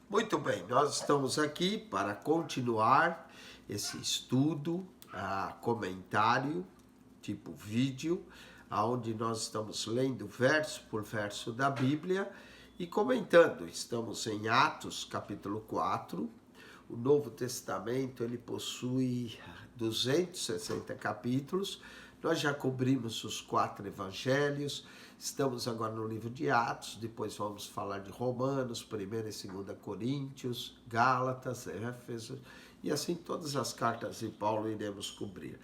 Muito bem, nós estamos aqui para continuar esse estudo, comentário, tipo vídeo, onde nós estamos lendo verso por verso da Bíblia e comentando. Estamos em Atos, capítulo 4. O Novo Testamento, ele possui 260 capítulos. Nós já cobrimos os 4 evangelhos. Estamos agora no livro de Atos, depois vamos falar de Romanos, 1ª e 2ª Coríntios, Gálatas, Éfeso, e assim todas as cartas de Paulo iremos cobrir.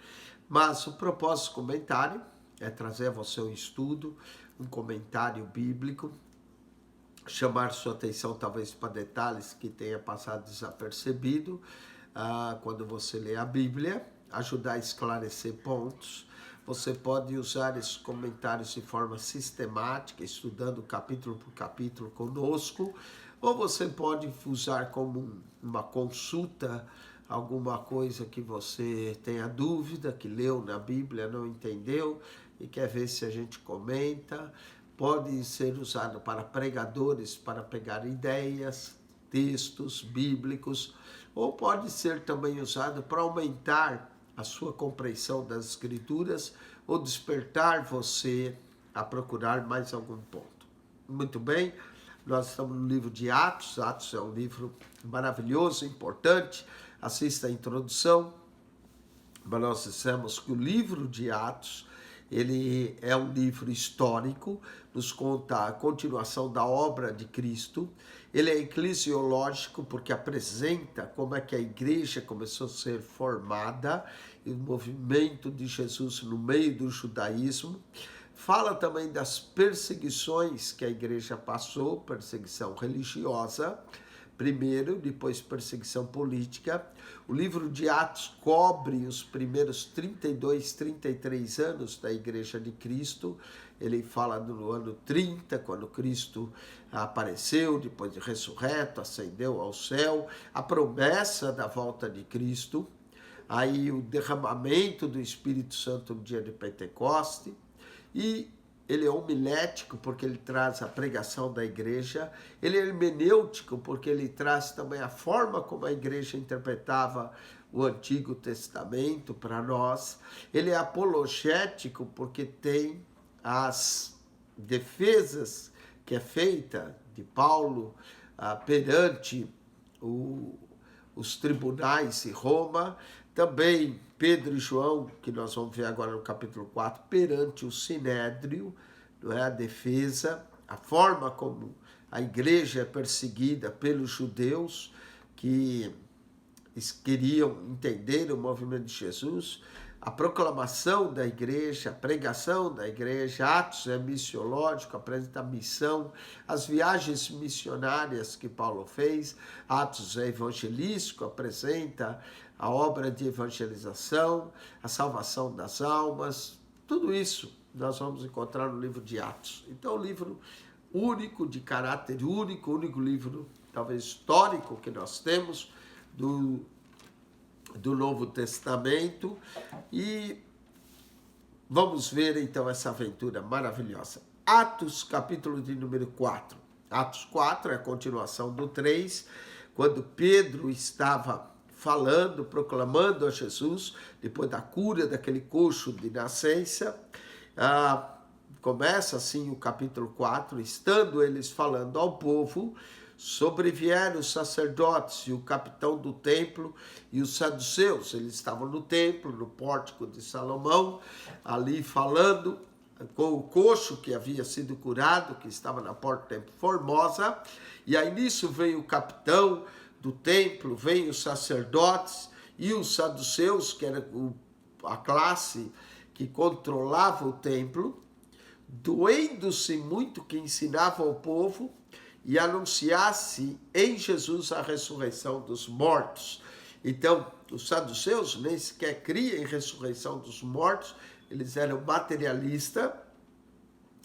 Mas o propósito do comentário é trazer a você um estudo, um comentário bíblico, chamar sua atenção talvez para detalhes que tenha passado desapercebido quando você lê a Bíblia, ajudar a esclarecer pontos. Você pode usar esses comentários de forma sistemática, estudando capítulo por capítulo conosco, ou você pode usar como uma consulta, alguma coisa que você tenha dúvida, que leu na Bíblia, não entendeu e quer ver se a gente comenta. Pode ser usado para pregadores, para pegar ideias, textos bíblicos, ou pode ser também usado para aumentar a sua compreensão das Escrituras ou despertar você a procurar mais algum ponto. Muito bem, nós estamos no livro de Atos. Atos é um livro maravilhoso, importante. Assista a introdução. Mas nós dissemos que o livro de Atos, ele é um livro histórico, nos conta a continuação da obra de Cristo. Ele é eclesiológico porque apresenta como é que a igreja começou a ser formada, e o movimento de Jesus no meio do judaísmo. Fala também das perseguições que a igreja passou, perseguição religiosa, primeiro, depois perseguição política. O livro de Atos cobre os primeiros 32, 33 anos da Igreja de Cristo. Ele fala no ano 30, quando Cristo apareceu, depois de ressurreto, ascendeu ao céu, a promessa da volta de Cristo, aí o derramamento do Espírito Santo no dia de Pentecoste, e ele é homilético porque ele traz a pregação da igreja, ele é hermenêutico porque ele traz também a forma como a igreja interpretava o Antigo Testamento para nós, ele é apologético porque tem as defesas que é feita de Paulo perante os tribunais de Roma, também Pedro e João, que nós vamos ver agora no capítulo 4, perante o Sinédrio, não é? A defesa, a forma como a igreja é perseguida pelos judeus que queriam entender o movimento de Jesus, a proclamação da igreja, a pregação da igreja. Atos é missiológico, apresenta a missão, as viagens missionárias que Paulo fez. Atos é evangelístico, apresenta a obra de evangelização, a salvação das almas, tudo isso nós vamos encontrar no livro de Atos. Então, um livro único, de caráter único, o único livro, talvez histórico, que nós temos do Novo Testamento. E vamos ver então essa aventura maravilhosa. Atos, capítulo de número 4. Atos 4 é a continuação do 3, quando Pedro estava falando, proclamando a Jesus, depois da cura daquele coxo de nascença. Começa assim o capítulo 4, estando eles falando ao povo, sobrevieram os sacerdotes e o capitão do templo e os saduceus. Eles estavam no templo, no pórtico de Salomão, ali falando com o coxo que havia sido curado, que estava na porta do templo Formosa. E aí nisso veio o capitão do templo, veio os sacerdotes e os saduceus, que era a classe que controlava o templo, doendo-se muito que ensinava ao povo e anunciasse em Jesus a ressurreição dos mortos. Então, os saduceus nem sequer criam em ressurreição dos mortos, eles eram materialistas,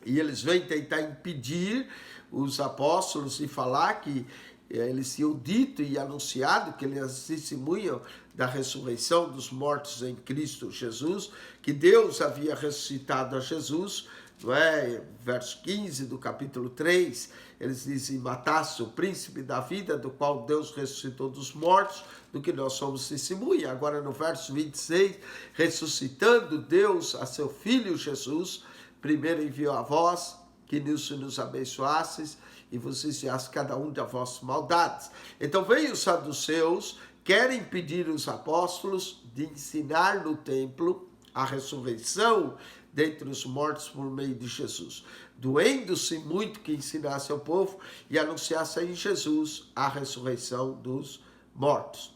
e eles vêm tentar impedir os apóstolos de falar que eles tinham dito e anunciado que eles testemunham da ressurreição dos mortos em Cristo Jesus, que Deus havia ressuscitado a Jesus não é? Verso 15 do capítulo 3, eles dizem: matasse o príncipe da vida, do qual Deus ressuscitou dos mortos, do que nós somos testemunha. Agora no verso 26, ressuscitando Deus a seu Filho Jesus, primeiro enviou a vós, que nisso nos abençoasseis, e vos desviasse cada um das vossas maldades. Então veio os saduceus, querem impedir os apóstolos de ensinar no templo a ressurreição dentre os mortos por meio de Jesus, doendo-se muito que ensinasse ao povo e anunciasse em Jesus a ressurreição dos mortos.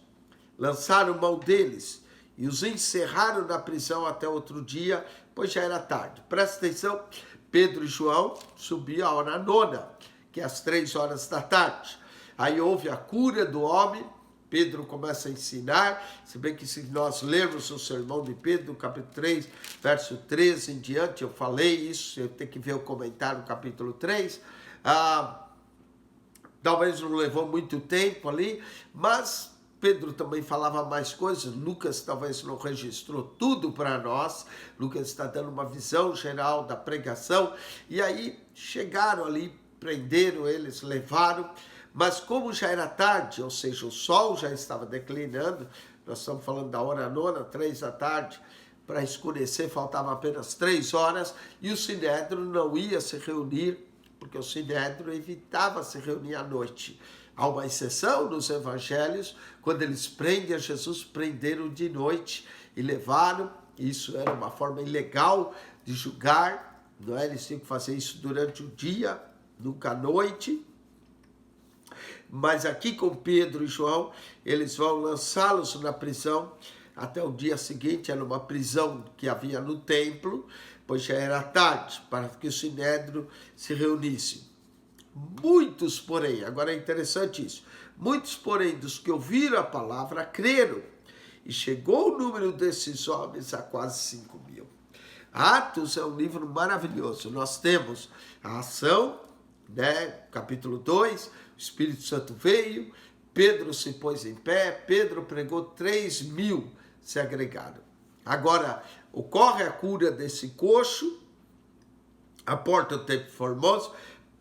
Lançaram mão deles e os encerraram na prisão até outro dia, pois já era tarde. Presta atenção, Pedro e João subiam a hora nona, que é às 3 horas da tarde. Aí houve a cura do homem. Pedro começa a ensinar, se bem que se nós lermos o sermão de Pedro, capítulo 3, verso 13 em diante, eu falei isso, eu tenho que ver o comentário do capítulo 3, talvez não levou muito tempo ali, mas Pedro também falava mais coisas. Lucas talvez não registrou tudo para nós, Lucas está dando uma visão geral da pregação, e aí chegaram ali, prenderam eles, levaram. Mas como já era tarde, ou seja, o sol já estava declinando, nós estamos falando da hora nona, 3 da tarde, para escurecer faltavam apenas 3 horas, e o Sinédrio não ia se reunir, porque o Sinédrio evitava se reunir à noite. Há uma exceção nos evangelhos, quando eles prendem a Jesus, prenderam de noite e levaram. Isso era uma forma ilegal de julgar, não é? Eles tinham que fazer isso durante o dia, nunca à noite. Mas aqui com Pedro e João, eles vão lançá-los na prisão até o dia seguinte. Era uma prisão que havia no templo, pois já era tarde, para que o Sinédrio se reunisse. Muitos, porém, agora é interessante isso, muitos, porém, dos que ouviram a palavra, creram, e chegou o número desses homens a quase 5.000. Atos é um livro maravilhoso. Nós temos a ação, né? Capítulo 2, o Espírito Santo veio, Pedro se pôs em pé, Pedro pregou, 3.000 se agregaram. Agora, ocorre a cura desse coxo, a porta do templo formoso,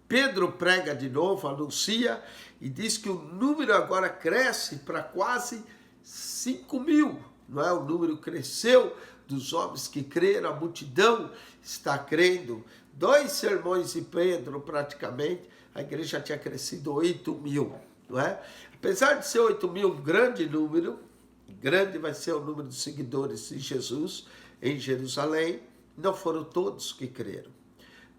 Pedro prega de novo, anuncia, e diz que o número agora cresce para quase 5.000, não é? O número cresceu dos homens que creram, a multidão está crendo. 2 sermões de Pedro, praticamente, a igreja tinha crescido 8.000, não é? Apesar de ser 8.000 um grande número, grande vai ser o número de seguidores de Jesus em Jerusalém, não foram todos que creram,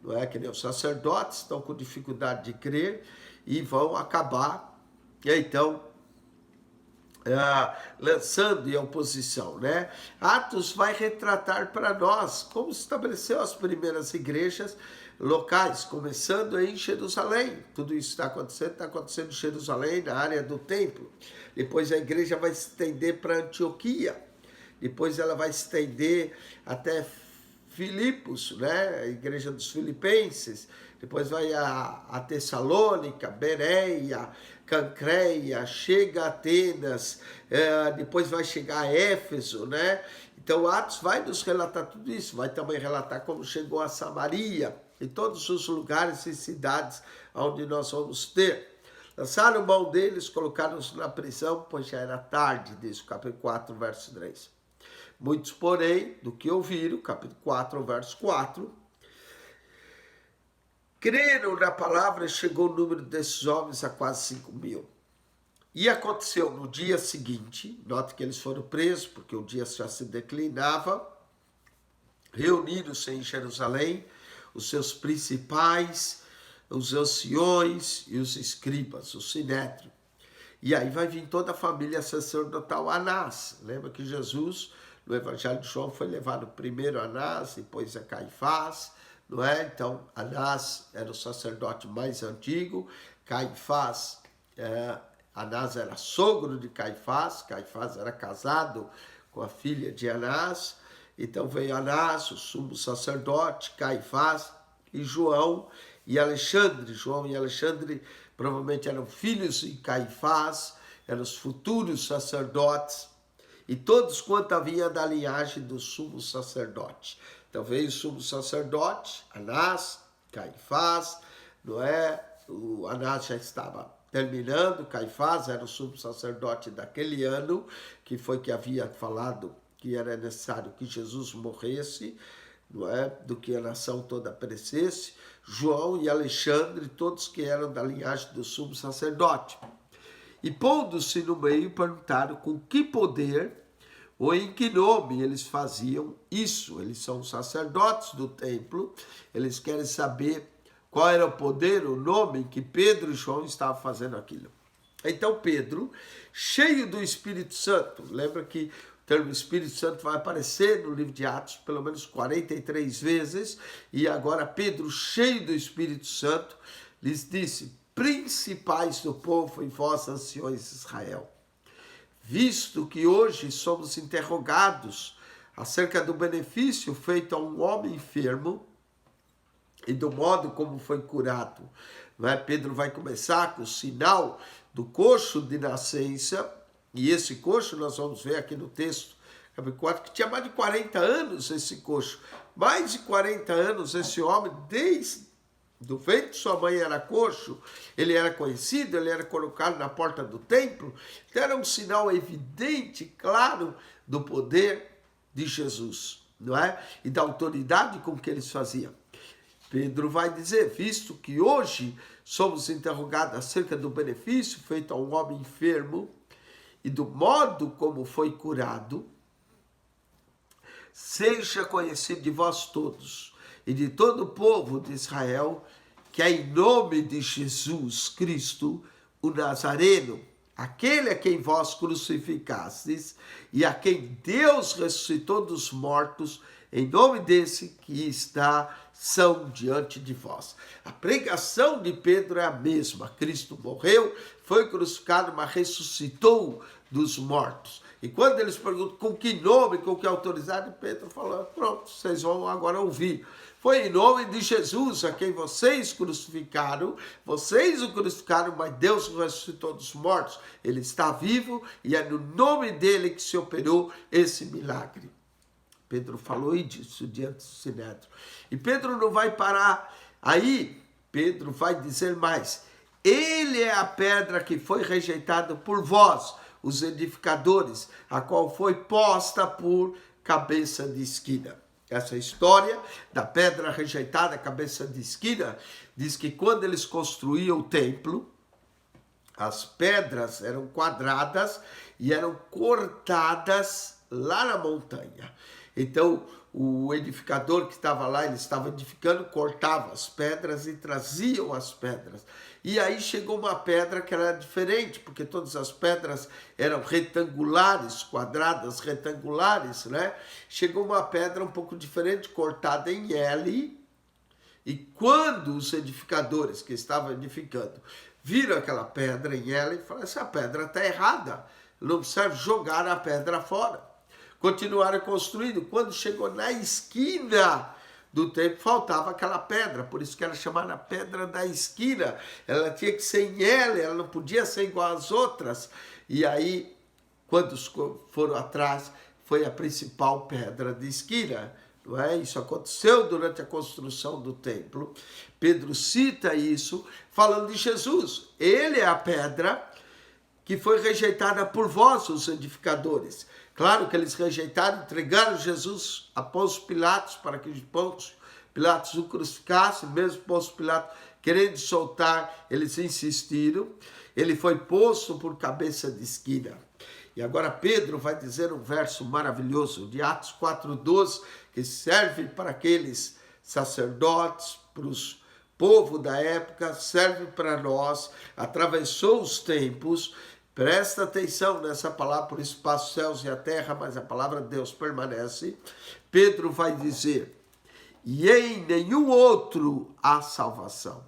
não é? Que nem os sacerdotes estão com dificuldade de crer e vão acabar, então, lançando em oposição, né? Atos vai retratar para nós como estabeleceu as primeiras igrejas locais, começando em Jerusalém. Tudo isso está acontecendo em Jerusalém, na área do templo. Depois a igreja vai se estender para Antioquia, depois ela vai se estender até Filipos, né? A igreja dos filipenses, depois vai a Tessalônica, Bereia, Cancreia, chega a Atenas, depois vai chegar a Éfeso, né? Então Atos vai nos relatar tudo isso, vai também relatar como chegou a Samaria, e todos os lugares e cidades onde nós vamos ter. Lançaram mão deles, colocaram-os na prisão, pois já era tarde, diz o capítulo 4, verso 3. Muitos, porém, do que ouviram, capítulo 4, verso 4, creram na palavra, e chegou o número desses homens a quase 5.000. E aconteceu no dia seguinte, note que eles foram presos, porque o dia já se declinava, reuniram-se em Jerusalém os seus principais, os anciões e os escribas, o sinédrio. E aí vai vir toda a família sacerdotal, Anás. Lembra que Jesus, no Evangelho de João, foi levado primeiro a Anás, depois a Caifás, não é? Então, Anás era o sacerdote mais antigo, Caifás, Anás era sogro de Caifás, Caifás era casado com a filha de Anás, então veio Anás, o sumo sacerdote, Caifás e João e Alexandre. João e Alexandre provavelmente eram filhos de Caifás, eram os futuros sacerdotes, e todos quanto havia da linhagem do sumo sacerdote. Então veio o sumo sacerdote, Anás, Caifás, não é? O Anás já estava terminando, Caifás era o sumo sacerdote daquele ano, que foi que havia falado que era necessário que Jesus morresse, não é? Do que a nação toda perecesse. João e Alexandre, todos que eram da linhagem do sumo sacerdote. E pondo-se no meio, perguntaram com que poder ou em que nome eles faziam isso. Eles são sacerdotes do templo, eles querem saber qual era o poder, o nome em que Pedro e João estavam fazendo aquilo. Então Pedro, cheio do Espírito Santo, lembra que o termo Espírito Santo vai aparecer no livro de Atos pelo menos 43 vezes, e agora Pedro, cheio do Espírito Santo, lhes disse: principais do povo e vós, anciões de Israel, visto que hoje somos interrogados acerca do benefício feito a um homem enfermo e do modo como foi curado, Pedro vai começar com o sinal do coxo de nascença, e esse coxo nós vamos ver aqui no texto, capítulo 4, que tinha mais de 40 anos esse coxo, mais de 40 anos esse homem, desde do ventre de sua mãe era coxo, ele era conhecido, ele era colocado na porta do templo, então era um sinal evidente, claro, do poder de Jesus, não é? E da autoridade com que eles faziam. Pedro vai dizer, visto que hoje somos interrogados acerca do benefício feito a um homem enfermo e do modo como foi curado, seja conhecido de vós todos e de todo o povo de Israel, que é em nome de Jesus Cristo, o Nazareno, aquele a quem vós crucificastes e a quem Deus ressuscitou dos mortos, em nome desse que está são diante de vós. A pregação de Pedro é a mesma. Cristo morreu, foi crucificado, mas ressuscitou dos mortos. E quando eles perguntam com que nome, com que autoridade, Pedro falou, pronto, vocês vão agora ouvir. Foi em nome de Jesus, a quem vocês crucificaram, vocês o crucificaram, mas Deus o ressuscitou dos mortos. Ele está vivo e é no nome dele que se operou esse milagre. Pedro falou disso diante do Sinédrio. E Pedro não vai parar aí, Pedro vai dizer mais. Ele é a pedra que foi rejeitada por vós, os edificadores, a qual foi posta por cabeça de esquina. Essa história da pedra rejeitada, cabeça de esquina, diz que quando eles construíam o templo, as pedras eram quadradas e eram cortadas lá na montanha. Então, o edificador que estava lá, ele estava edificando, cortava as pedras e traziam as pedras. E aí chegou uma pedra que era diferente, porque todas as pedras eram retangulares, quadradas, retangulares, né? Chegou uma pedra um pouco diferente, cortada em L, e quando os edificadores que estavam edificando viram aquela pedra em L, falaram, essa pedra está errada, não serve, jogar a pedra fora. Continuaram construindo. Quando chegou na esquina do templo, faltava aquela pedra. Por isso que era chamada pedra da esquina. Ela tinha que ser em L, ela não podia ser igual às outras. E aí, quando foram atrás, foi a principal pedra de esquina. Não é? Isso aconteceu durante a construção do templo. Pedro cita isso, falando de Jesus. Ele é a pedra que foi rejeitada por vós, os edificadores. Claro que eles rejeitaram, entregaram Jesus a Pôncio Pilatos para que Pôncio Pilatos o crucificasse, mesmo Pôncio Pilatos querendo soltar, eles insistiram. Ele foi posto por cabeça de esquina. E agora Pedro vai dizer um verso maravilhoso de Atos 4:12, que serve para aqueles sacerdotes, para os povo da época, serve para nós, atravessou os tempos. Presta atenção nessa palavra, por espaço, os céus e a terra, mas a palavra de Deus permanece. Pedro vai dizer, e em nenhum outro há salvação.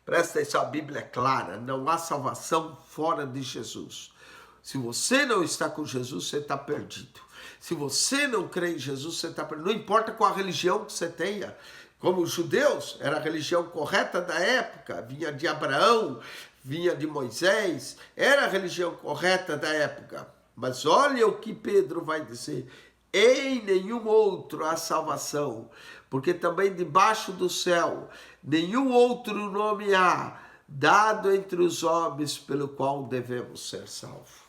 Presta atenção, a Bíblia é clara, não há salvação fora de Jesus. Se você não está com Jesus, você está perdido. Se você não crê em Jesus, você está perdido. Não importa qual religião que você tenha. Como os judeus, era a religião correta da época, vinha de Abraão, vinha de Moisés, era a religião correta da época. Mas olha o que Pedro vai dizer. em nenhum outro há salvação, porque também debaixo do céu nenhum outro nome há dado entre os homens pelo qual devemos ser salvos,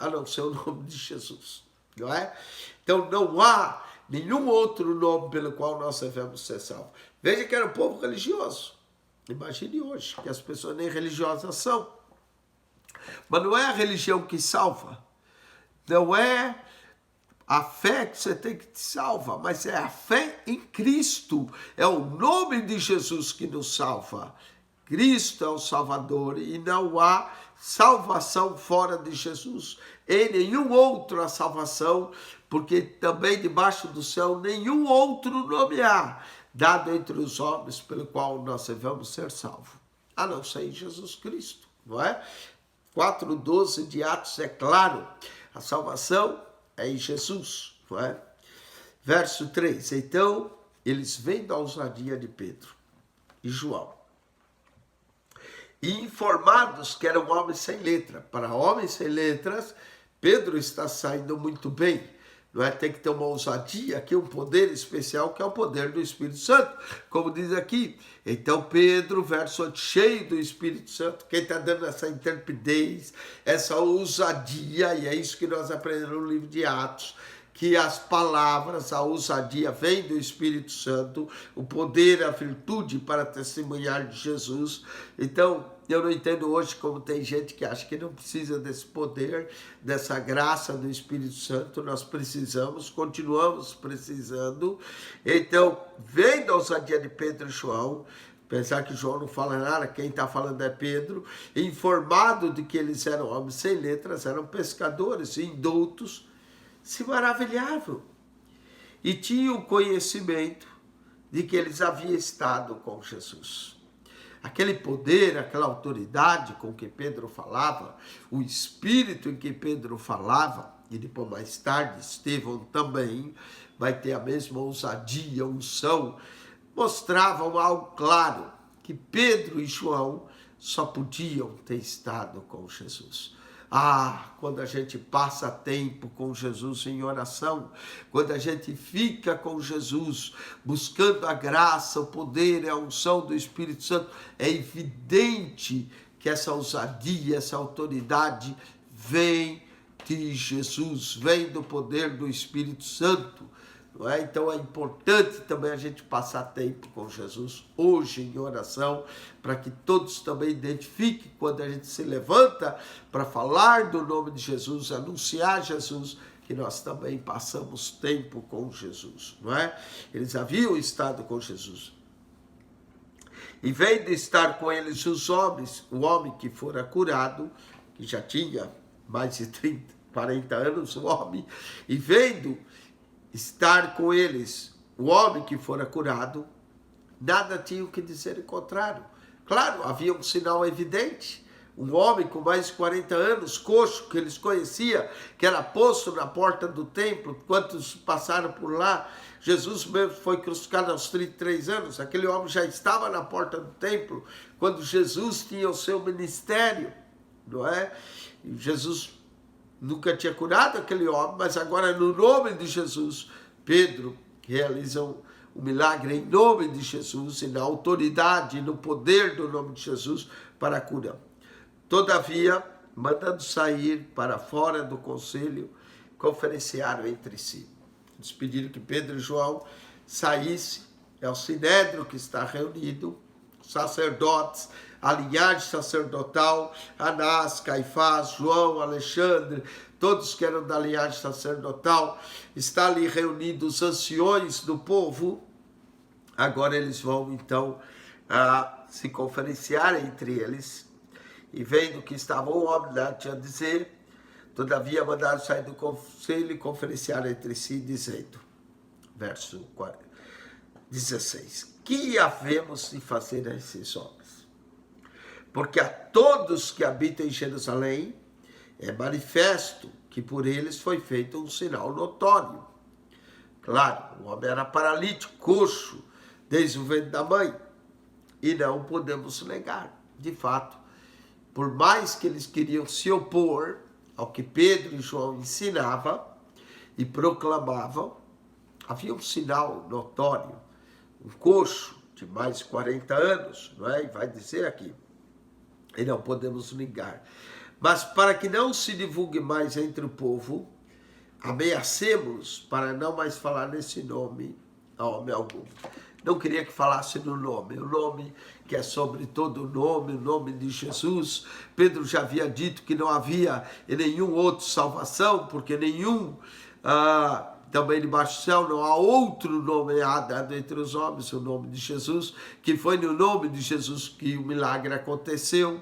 a não ser o nome de Jesus, não é? Então não há nenhum outro nome pelo qual nós devemos ser salvos. Veja que era um povo religioso. Imagine hoje, que as pessoas nem religiosas são. Mas não é a religião que salva. Não é a fé que você tem que te salva, mas é a fé em Cristo. É o nome de Jesus que nos salva. Cristo é o Salvador e não há salvação fora de Jesus. Em nenhum outro há salvação, porque também debaixo do céu nenhum outro nome há dado entre os homens pelo qual nós devemos ser salvos, a não ser em Jesus Cristo, não é? 4:12 de Atos é claro, a salvação é em Jesus, não é? Verso 3, então eles vendo a ousadia de Pedro e João, e informados que eram homens sem letra. Para homens sem letras, Pedro está saindo muito bem. Não é? Tem que ter uma ousadia aqui, um poder especial, que é o poder do Espírito Santo. Como diz aqui, então Pedro, verso 8, cheio do Espírito Santo, quem está dando essa intrepidez, essa ousadia, e é isso que nós aprendemos no livro de Atos, que as palavras, a ousadia vem do Espírito Santo, o poder, a virtude para testemunhar de Jesus. Então, eu não entendo hoje como tem gente que acha que não precisa desse poder, dessa graça do Espírito Santo. Nós precisamos, continuamos precisando. Então, vem da ousadia de Pedro e João, pensar que João não fala nada, quem está falando é Pedro, informado de que eles eram homens sem letras, eram pescadores, indoutos, se maravilhavam e tinham conhecimento de que eles haviam estado com Jesus. Aquele poder, aquela autoridade com que Pedro falava, o espírito em que Pedro falava, e depois mais tarde Estevão também vai ter a mesma ousadia, unção, mostravam algo claro, que Pedro e João só podiam ter estado com Jesus. Quando a gente passa tempo com Jesus em oração, quando a gente fica com Jesus, buscando a graça, o poder e a unção do Espírito Santo, é evidente que essa ousadia, essa autoridade vem de Jesus, vem do poder do Espírito Santo. Não é? Então é importante também a gente passar tempo com Jesus hoje em oração, para que todos também identifiquem quando a gente se levanta para falar do nome de Jesus, anunciar Jesus, que nós também passamos tempo com Jesus, não é? Eles haviam estado com Jesus. E vendo estar com eles os homens, o homem que fora curado, que já tinha mais de 40 anos, o homem, e vendo estar com eles o homem que fora curado, nada tinha o que dizer em contrário. Claro, havia um sinal evidente, um homem com mais de 40 anos, coxo, que eles conheciam, que era posto na porta do templo, quantos passaram por lá. Jesus mesmo foi crucificado aos 33 anos, aquele homem já estava na porta do templo, quando Jesus tinha o seu ministério, não é? E Jesus nunca tinha curado aquele homem, mas agora no nome de Jesus, Pedro realiza um milagre em nome de Jesus e na autoridade e no poder do nome de Jesus para a cura. Todavia, mandando sair para fora do conselho, conferenciaram entre si. Eles pediram que Pedro e João saíssem, é o sinédrio que está reunido, sacerdotes, a linhagem sacerdotal, Anás, Caifás, João, Alexandre, todos que eram da linhagem sacerdotal, está ali reunidos os anciões do povo. Agora eles vão então se conferenciar entre eles, e vendo que estava o homem lá, tinha a dizer, todavia mandaram sair do conselho e conferenciar entre si, dizendo, verso 16, que havemos de fazer a esses homens? Porque a todos que habitam em Jerusalém é manifesto que por eles foi feito um sinal notório. Claro, o homem era paralítico, coxo, desde o ventre da mãe, e não podemos negar. De fato, por mais que eles queriam se opor ao que Pedro e João ensinavam, e proclamavam. Havia um sinal notório, um coxo de mais de 40 anos, não é? E vai dizer aqui, e não podemos negar. Mas para que não se divulgue mais entre o povo, ameacemos para não mais falar nesse nome a homem algum. Não queria que falasse no nome, o nome que é sobre todo nome, o nome de Jesus. Pedro já havia dito que não havia em nenhum outro salvação, porque nenhum, também debaixo do céu, não há outro nome dado entre os homens, o nome de Jesus, que foi no nome de Jesus que o milagre aconteceu.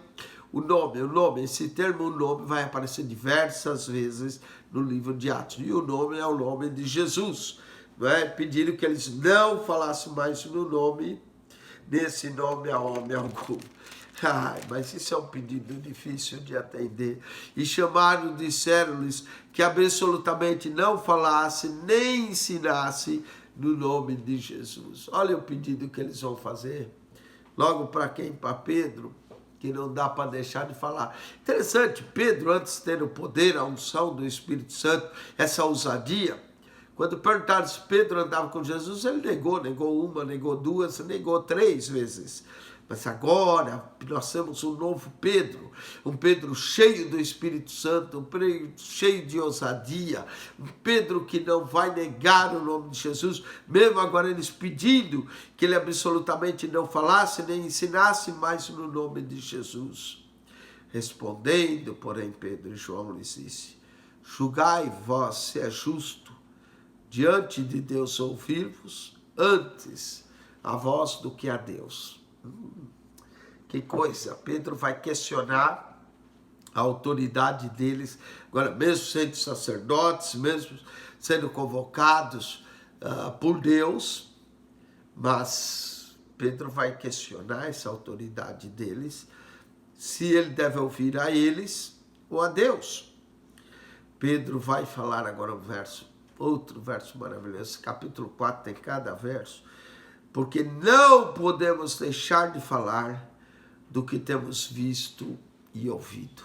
O nome, esse termo, o nome, vai aparecer diversas vezes no livro de Atos. E o nome é o nome de Jesus. Não é? Pediram que eles não falassem mais no nome, nesse nome a homem algum. Ai, mas isso é um pedido difícil de atender. E chamaram, disseram-lhes que absolutamente não falasse, nem ensinasse no nome de Jesus. Olha o pedido que eles vão fazer. Logo para quem? Para Pedro, que não dá para deixar de falar. Interessante, Pedro, antes de ter o poder, a unção do Espírito Santo, essa ousadia, quando perguntaram se Pedro andava com Jesus, ele negou uma, negou duas, negou 3 vezes. Mas agora nós temos um novo Pedro, um Pedro cheio do Espírito Santo, um Pedro cheio de ousadia, um Pedro que não vai negar o nome de Jesus, mesmo agora eles pedindo que ele absolutamente não falasse nem ensinasse mais no nome de Jesus. Respondendo, porém, Pedro e João lhes disse: julgai vós se é justo diante de Deus ouvir-vos antes a vós do que a Deus. Que coisa, Pedro vai questionar a autoridade deles, agora mesmo sendo sacerdotes, mesmo sendo convocados por Deus, mas Pedro vai questionar essa autoridade deles, se ele deve ouvir a eles ou a Deus. Pedro vai falar agora outro verso maravilhoso, capítulo 4 tem cada verso, porque não podemos deixar de falar do que temos visto e ouvido.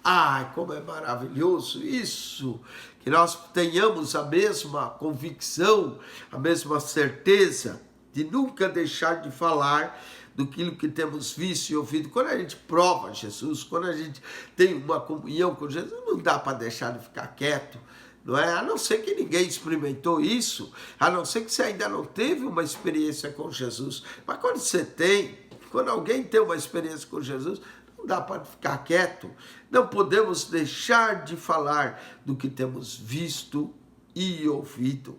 Ai, como é maravilhoso isso, que nós tenhamos a mesma convicção, a mesma certeza de nunca deixar de falar do que temos visto e ouvido. Quando a gente prova Jesus, quando a gente tem uma comunhão com Jesus, não dá para deixar de ficar quieto, não é? A não ser que ninguém experimentou isso, a não ser que você ainda não teve uma experiência com Jesus. Mas quando você tem, quando alguém tem uma experiência com Jesus, não dá para ficar quieto. Não podemos deixar de falar do que temos visto e ouvido.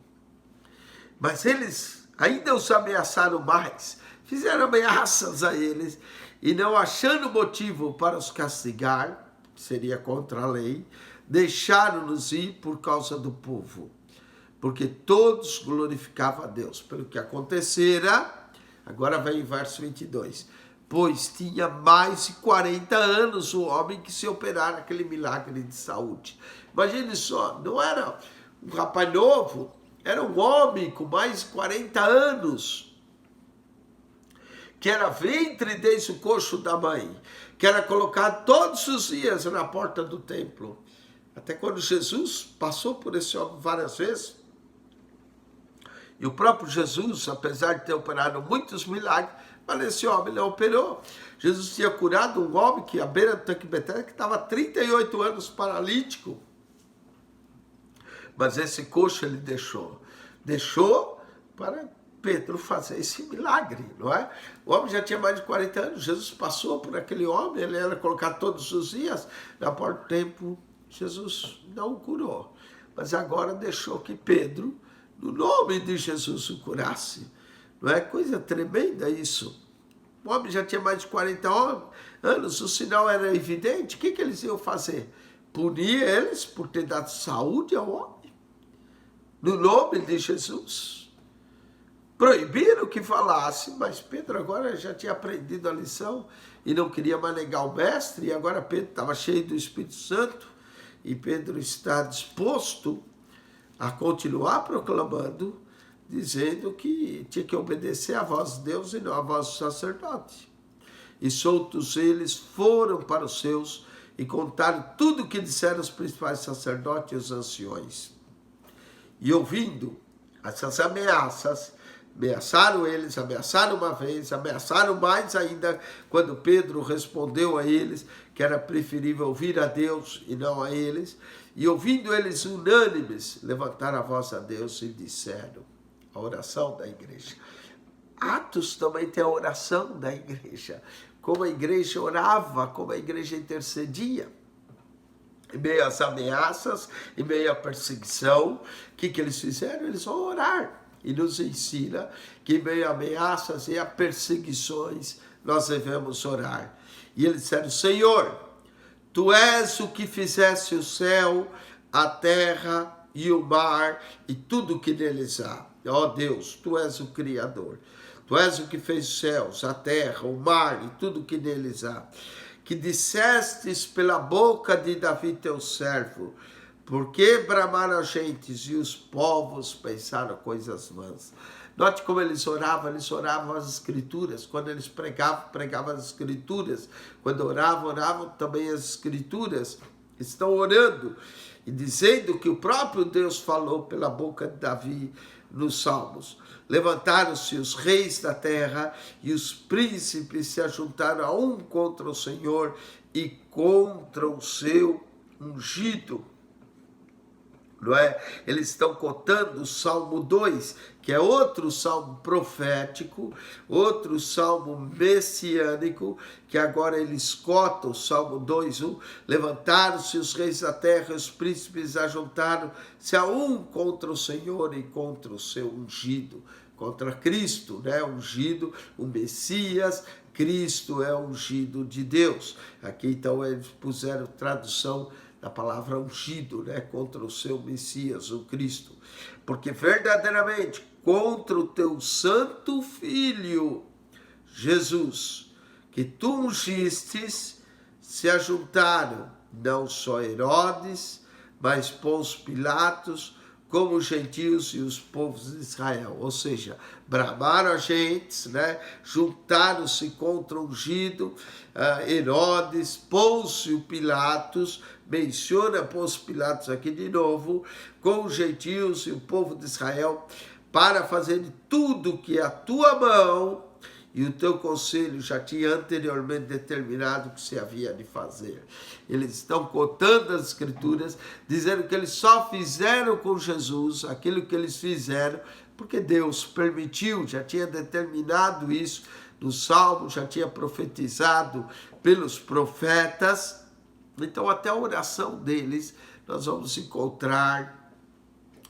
Mas eles ainda os ameaçaram mais, fizeram ameaças a eles, e não achando motivo para os castigar, seria contra a lei, deixaram-nos ir por causa do povo, porque todos glorificavam a Deus pelo que acontecera. Agora vem o verso 22. Pois tinha mais de 40 anos o homem que se operara aquele milagre de saúde. Imagine só, não era um rapaz novo, era um homem com mais de 40 anos, que era ventre desde o coxo da mãe, que era colocado todos os dias na porta do templo. Até quando Jesus passou por esse homem várias vezes, e o próprio Jesus, apesar de ter operado muitos milagres, mas esse homem não operou. Jesus tinha curado um homem que à beira do tanque Betesda, que estava 38 anos paralítico. Mas esse coxo ele deixou para Pedro fazer esse milagre, não é? O homem já tinha mais de 40 anos, Jesus passou por aquele homem, ele era colocado todos os dias na porta do templo. Jesus não o curou, mas agora deixou que Pedro, no nome de Jesus, o curasse. Não é coisa tremenda isso? O homem já tinha mais de 40 anos, o sinal era evidente. O que eles iam fazer? Punir eles por ter dado saúde ao homem? No nome de Jesus? Proibiram que falasse, mas Pedro agora já tinha aprendido a lição e não queria mais negar o mestre, e agora Pedro estava cheio do Espírito Santo, e Pedro está disposto a continuar proclamando, dizendo que tinha que obedecer à voz de Deus e não à voz do sacerdote. E soltos eles foram para os seus e contaram tudo o que disseram os principais sacerdotes e os anciões. E ouvindo essas ameaças, ameaçaram eles, ameaçaram uma vez, ameaçaram mais ainda quando Pedro respondeu a eles que era preferível ouvir a Deus e não a eles. E ouvindo eles unânimes, levantaram a voz a Deus e disseram, a oração da igreja. Atos também tem a oração da igreja, como a igreja orava, como a igreja intercedia. Em meio às ameaças, em meio à perseguição, o que eles fizeram? Eles vão orar. E nos ensina que em meio a ameaças e a perseguições, nós devemos orar. E eles disseram, Senhor, Tu és o que fizeste o céu, a terra e o mar e tudo que neles há. Ó Deus, Tu és o Criador. Tu és o que fez os céus, a terra, o mar e tudo que neles há. Que dissestes pela boca de Davi teu servo, porque bramaram as gentes e os povos pensaram coisas vãs. Note como eles oravam as escrituras. Quando eles pregavam as escrituras. Quando oravam também as escrituras. Estão orando e dizendo que o próprio Deus falou pela boca de Davi nos Salmos. Levantaram-se os reis da terra e os príncipes se ajuntaram a um contra o Senhor e contra o seu ungido. Não é? Eles estão cotando o Salmo 2, que é outro salmo profético, outro salmo messiânico, que agora eles cotam o Salmo 2:1. Levantaram-se os reis da terra, os príncipes ajuntaram-se a um contra o Senhor e contra o seu ungido, contra Cristo, né? Ungido, o Messias. Cristo é ungido de Deus. Aqui então eles puseram tradução da palavra ungido, né, contra o seu Messias, o Cristo. Porque verdadeiramente contra o teu santo Filho, Jesus, que tu ungistes, se ajuntaram não só Herodes, mas Pôncio Pilatos, como os gentios e os povos de Israel. Ou seja, bramaram as gentes, né? Juntaram-se contra o ungido, Herodes, Pôncio Pilatos, menciona Pôncio Pilatos aqui de novo, com os gentios e o povo de Israel, para fazer tudo que a tua mão e o teu conselho já tinha anteriormente determinado que se havia de fazer. Eles estão cotando as escrituras, dizendo que eles só fizeram com Jesus aquilo que eles fizeram, porque Deus permitiu, já tinha determinado isso no Salmo, já tinha profetizado pelos profetas. Então até a oração deles nós vamos encontrar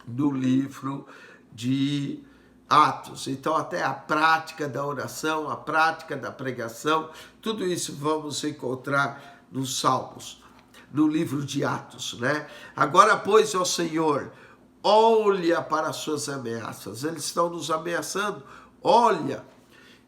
no livro de Atos. Então até a prática da oração, a prática da pregação, tudo isso vamos encontrar nos Salmos, no livro de Atos, né? Agora, pois, ó Senhor, olha para as suas ameaças. Eles estão nos ameaçando, olha.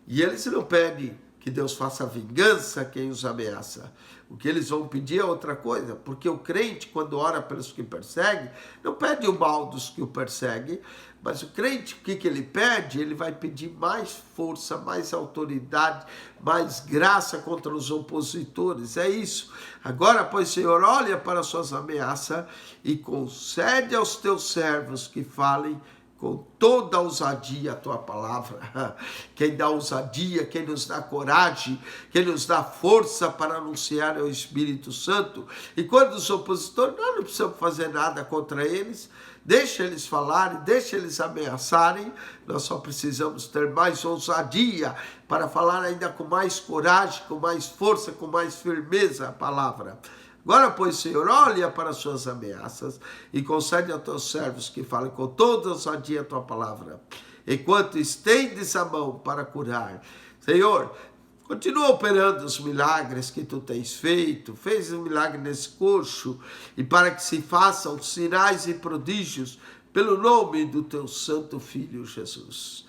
E eles não pedem que Deus faça vingança a quem os ameaça. O que eles vão pedir é outra coisa, porque o crente, quando ora pelos que perseguem, não pede o mal dos que o perseguem, mas o crente, o que ele pede? Ele vai pedir mais força, mais autoridade, mais graça contra os opositores. É isso. Agora, pois, Senhor, olha para as suas ameaças e concede aos teus servos que falem com toda a ousadia a tua palavra. Quem dá ousadia, quem nos dá coragem, quem nos dá força para anunciar é o Espírito Santo. E quando os opositores, nós não precisamos fazer nada contra eles, deixa eles falarem, deixa eles ameaçarem, nós só precisamos ter mais ousadia para falar ainda com mais coragem, com mais força, com mais firmeza a palavra. Agora, pois, Senhor, olha para as suas ameaças e concede aos teus servos que falem com toda ousadia a tua palavra, enquanto estendes a mão para curar. Senhor, continua operando os milagres que tu tens feito, fez um milagre nesse coxo, e para que se façam sinais e prodígios pelo nome do teu santo Filho Jesus.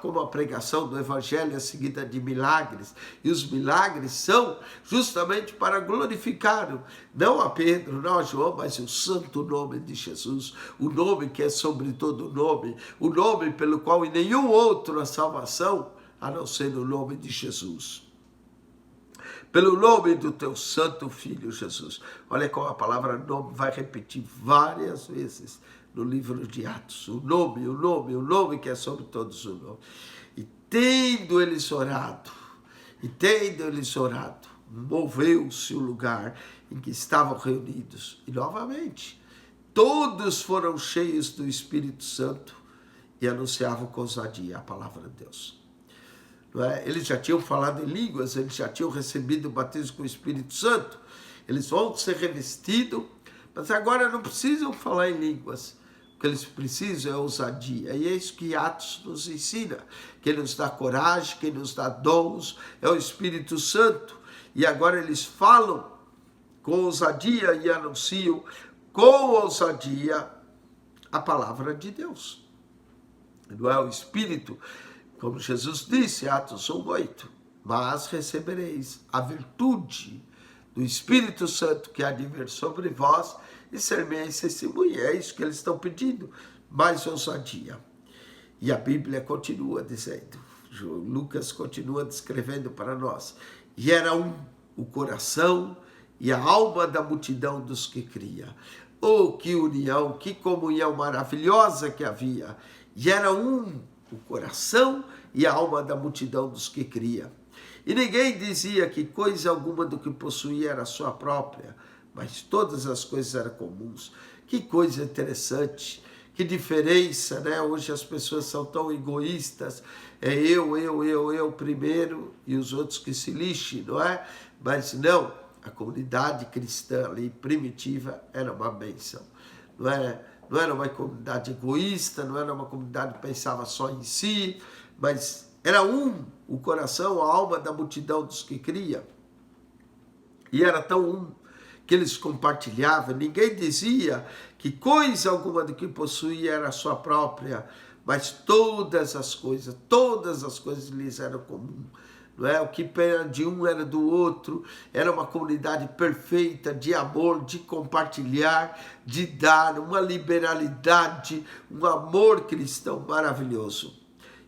Como a pregação do Evangelho é seguida de milagres, e os milagres são justamente para glorificar, não a Pedro, não a João, mas o santo nome de Jesus, o nome que é sobre todo nome, o nome pelo qual em nenhum outro a salvação, a não ser no nome de Jesus. Pelo nome do teu santo Filho Jesus. Olha como a palavra nome vai repetir várias vezes no livro de Atos. O nome que é sobre todos o nome. E tendo eles orado, moveu-se o lugar em que estavam reunidos. E novamente, todos foram cheios do Espírito Santo e anunciavam com ousadia a palavra de Deus. Não é? Eles já tinham falado em línguas, eles já tinham recebido o batismo com o Espírito Santo, eles vão ser revestidos, mas agora não precisam falar em línguas. O que eles precisam é ousadia. E é isso que Atos nos ensina. Quem nos dá coragem, quem nos dá dons, é o Espírito Santo. E agora eles falam com ousadia e anunciam com ousadia a palavra de Deus. Não é o Espírito, como Jesus disse, Atos 1:8. Mas recebereis a virtude do Espírito Santo que há de vir sobre vós, e ser-me-eis testemunha. É isso que eles estão pedindo, mais ousadia. E a Bíblia continua dizendo, Lucas continua descrevendo para nós, e era o coração e a alma da multidão dos que cria. Oh, que união, que comunhão maravilhosa que havia. E era o coração e a alma da multidão dos que cria. E ninguém dizia que coisa alguma do que possuía era sua própria, mas todas as coisas eram comuns. Que coisa interessante, que diferença, né? Hoje as pessoas são tão egoístas, é eu primeiro e os outros que se lixem, não é? Mas não, a comunidade cristã ali primitiva era uma bênção, não era uma comunidade egoísta, não era uma comunidade que pensava só em si, mas era o coração, a alma da multidão dos que cria. E era tão que eles compartilhavam, ninguém dizia que coisa alguma do que possuía era sua própria, mas todas as coisas lhes eram comuns. Não é? O que era de um era do outro, era uma comunidade perfeita de amor, de compartilhar, de dar, uma liberalidade, um amor cristão maravilhoso.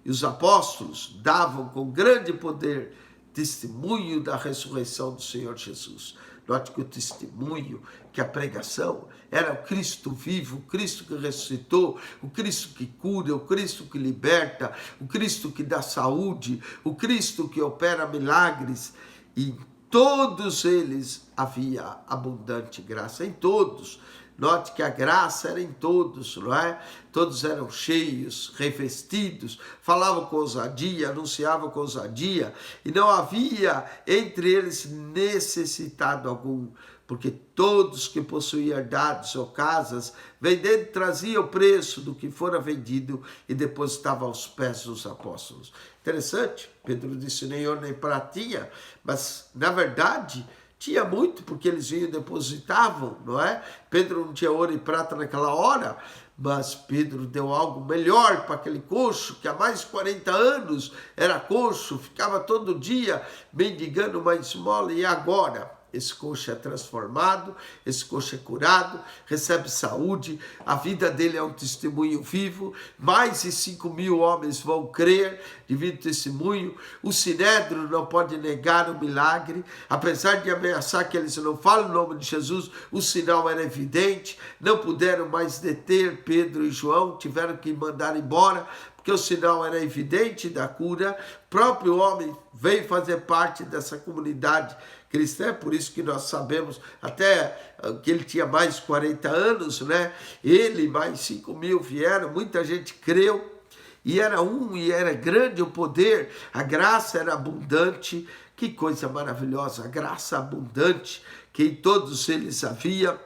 E os apóstolos davam com grande poder testemunho da ressurreição do Senhor Jesus. Note que o testemunho, que a pregação era o Cristo vivo, o Cristo que ressuscitou, o Cristo que cura, o Cristo que liberta, o Cristo que dá saúde, o Cristo que opera milagres. E em todos eles havia abundante graça, em todos. Note que a graça era em todos, não é? Todos eram cheios, revestidos, falavam com ousadia, anunciavam com ousadia, e não havia entre eles necessitado algum, porque todos que possuíam herdades ou casas, vendendo, traziam o preço do que fora vendido e depositavam aos pés dos apóstolos. Interessante, Pedro disse nem ouro nem prata tinha, mas na verdade tinha muito, porque eles vinham e depositavam, não é? Pedro não tinha ouro e prata naquela hora, mas Pedro deu algo melhor para aquele coxo, que há mais de 40 anos era coxo, ficava todo dia mendigando uma esmola, e agora esse coxo é transformado, esse coxo é curado, recebe saúde, a vida dele é um testemunho vivo, mais de 5.000 homens vão crer devido ao testemunho. O Sinédrio não pode negar o milagre, apesar de ameaçar que eles não falam o nome de Jesus, o sinal era evidente, não puderam mais deter Pedro e João, tiveram que mandar embora, porque o sinal era evidente da cura. O próprio homem veio fazer parte dessa comunidade cristã, por isso que nós sabemos até que ele tinha mais de 40 anos, né? Ele mais 5.000 vieram, muita gente creu, e era grande o poder, a graça era abundante. Que coisa maravilhosa, a graça abundante que em todos eles havia.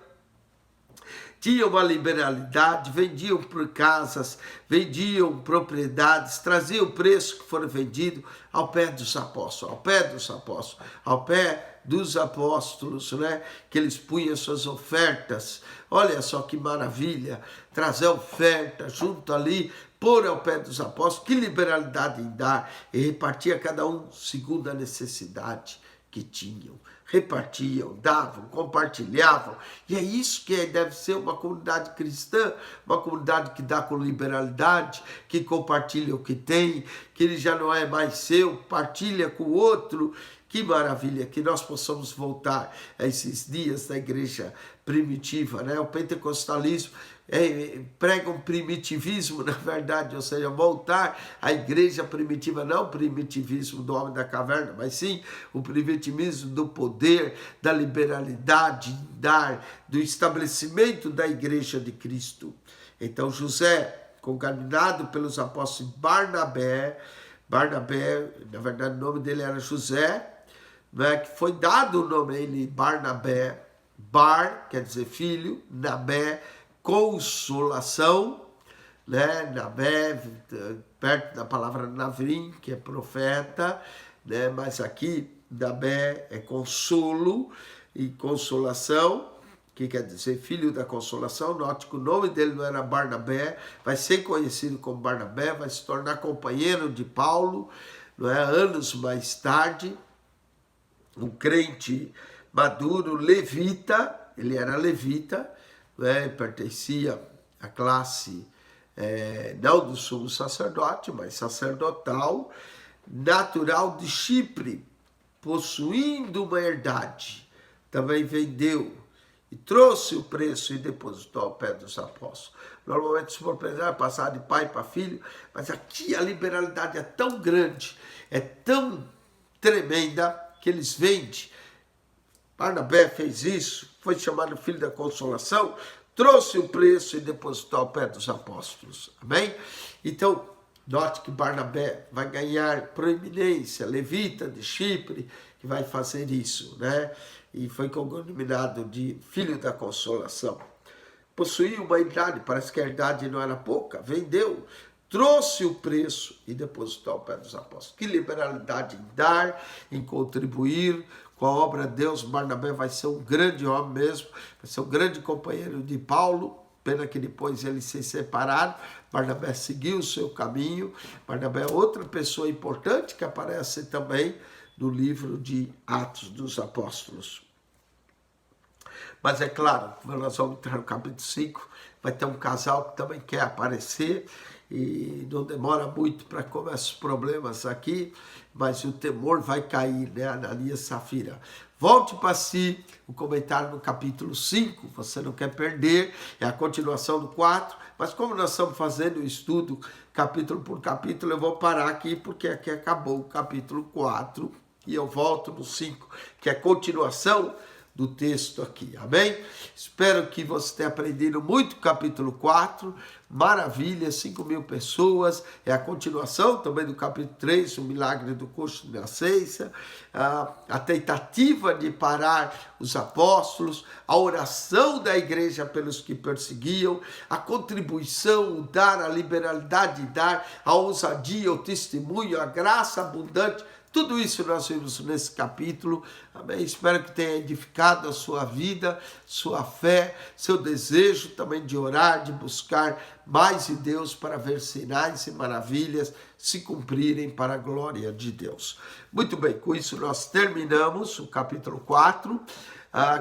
Tinham uma liberalidade, vendiam por casas, vendiam propriedades, traziam o preço que foram vendidos ao pé dos apóstolos, ao pé dos apóstolos, né? Que eles punham suas ofertas. Olha só que maravilha, trazer oferta junto ali, pôr ao pé dos apóstolos, que liberalidade em dar, e repartir a cada um segundo a necessidade que tinham. Repartiam, davam, compartilhavam, e é isso que deve ser uma comunidade cristã, uma comunidade que dá com liberalidade, que compartilha o que tem, que ele já não é mais seu, partilha com o outro, Que maravilha que nós possamos voltar a esses dias da igreja primitiva, né? O pentecostalismo prega um primitivismo, na verdade, ou seja, voltar à igreja primitiva, não o primitivismo do homem da caverna, mas sim o primitivismo do poder, da liberalidade, do estabelecimento da igreja de Cristo. Então José, concaminado pelos apóstolos Barnabé, na verdade o nome dele era José, né, que foi dado o nome a ele Barnabé, Bar, quer dizer filho, Nabé, consolação, né, Nabé, perto da palavra Navrim, que é profeta, né, mas aqui Nabé é consolo e consolação, que quer dizer filho da consolação. Note que o nome dele não era Barnabé, vai ser conhecido como Barnabé, vai se tornar companheiro de Paulo, não é? Anos mais tarde, um crente maduro, levita, ele era levita, né? Pertencia à classe não do sumo sacerdote, mas sacerdotal, natural de Chipre, possuindo uma herdade, também vendeu e trouxe o preço e depositou ao pé dos apóstolos. Normalmente, se for pensar, passar de pai para filho, mas aqui a liberalidade é tão grande, é tão tremenda, que eles vendem. Barnabé fez isso, foi chamado filho da consolação, trouxe o preço e depositou ao pé dos apóstolos. Amém? Então, note que Barnabé vai ganhar proeminência, levita de Chipre, que vai fazer isso, né? E foi cognominado de filho da consolação. Possuía uma herdade, parece que a herdade não era pouca, vendeu, trouxe o preço e depositou ao pé dos apóstolos. Que liberalidade em dar, em contribuir com a obra de Deus. Barnabé vai ser um grande homem mesmo, vai ser um grande companheiro de Paulo. Pena que depois eles se separaram. Barnabé seguiu o seu caminho. Barnabé é outra pessoa importante que aparece também no livro de Atos dos Apóstolos. Mas é claro, nós vamos entrar no capítulo 5, vai ter um casal que também quer aparecer, e não demora muito para começar os problemas aqui, mas o temor vai cair, né? Ananias e Safira. Volte para si, o comentário no capítulo 5, você não quer perder, é a continuação do 4, mas como nós estamos fazendo o estudo capítulo por capítulo, eu vou parar aqui, porque aqui acabou o capítulo 4, e eu volto no 5, que é a continuação do texto aqui, amém? Espero que você tenha aprendido muito o capítulo 4, maravilha, 5.000 pessoas, é a continuação também do capítulo 3, o milagre do coxo de nascença, a tentativa de parar os apóstolos, a oração da igreja pelos que perseguiam, a contribuição, o dar, a liberalidade de dar, a ousadia, o testemunho, a graça abundante. Tudo isso nós vimos nesse capítulo, amém? Espero que tenha edificado a sua vida, sua fé, seu desejo também de orar, de buscar mais de Deus para ver sinais e maravilhas se cumprirem para a glória de Deus. Muito bem, com isso nós terminamos o capítulo 4.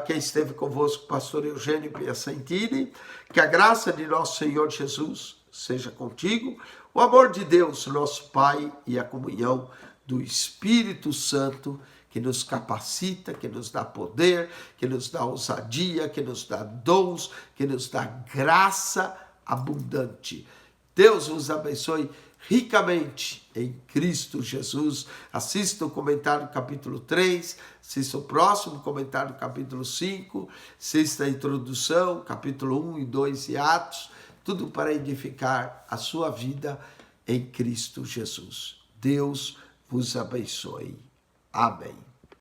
Quem esteve convosco, pastor Eugênio Piacentini, que a graça de nosso Senhor Jesus seja contigo, o amor de Deus, nosso Pai, e a comunhão do Espírito Santo, que nos capacita, que nos dá poder, que nos dá ousadia, que nos dá dons, que nos dá graça abundante. Deus vos abençoe ricamente em Cristo Jesus. Assista o comentário do capítulo 3, assista o próximo comentário do capítulo 5, assista a introdução, capítulo 1 e 2 de Atos, tudo para edificar a sua vida em Cristo Jesus. Deus vos abençoe. Amém.